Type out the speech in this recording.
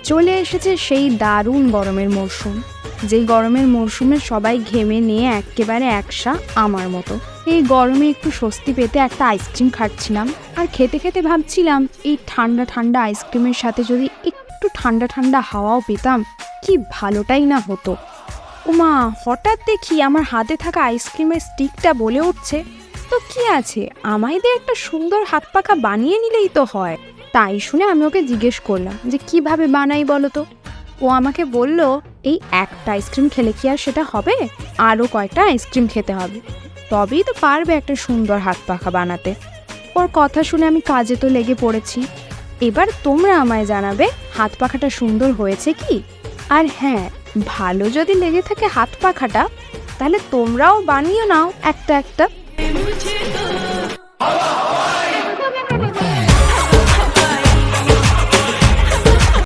চলে এসেছে সেই দারুণ গরমের মরশুম, যেই গরমের মরশুমে সবাই ঘেমে নিয়ে একেবারে একসা আমার মতো। এই গরমে একটু স্বস্তি পেতে একটা আইসক্রিম খাচ্ছিলাম, আর খেতে খেতে ভাবছিলাম এই ঠান্ডা ঠান্ডা আইসক্রিমের সাথে যদি একটু ঠান্ডা ঠান্ডা হাওয়াও পেতাম, কি ভালোটাই না হতো। ওমা, হঠাৎ দেখি আমার হাতে থাকা আইসক্রিমের স্টিকটা বলে উঠছে, তো কি আছে, আমায় দিয়ে একটা সুন্দর হাত পাখা বানিয়ে নিলেই তো হয়। তাই শুনে আমি ওকে জিজ্ঞেস করলাম যে কিভাবে বানাই বলো তো। ও আমাকে বলল, এই একটা আইসক্রিম খেলে কি আর সেটা হবে, আরও কয়েকটা আইসক্রিম খেতে হবে, তবেই তো পারবে একটা সুন্দর হাত পাখা বানাতে। ওর কথা শুনে আমি কাজে তো লেগে পড়েছি। এবার তোমরা আমায় জানাবে হাত পাখাটা সুন্দর হয়েছে কি। আর হ্যাঁ, ভালো যদি লেগে থাকে হাত পাখাটা, তাহলে তোমরাও বানিয়ে নাও একটা একটা।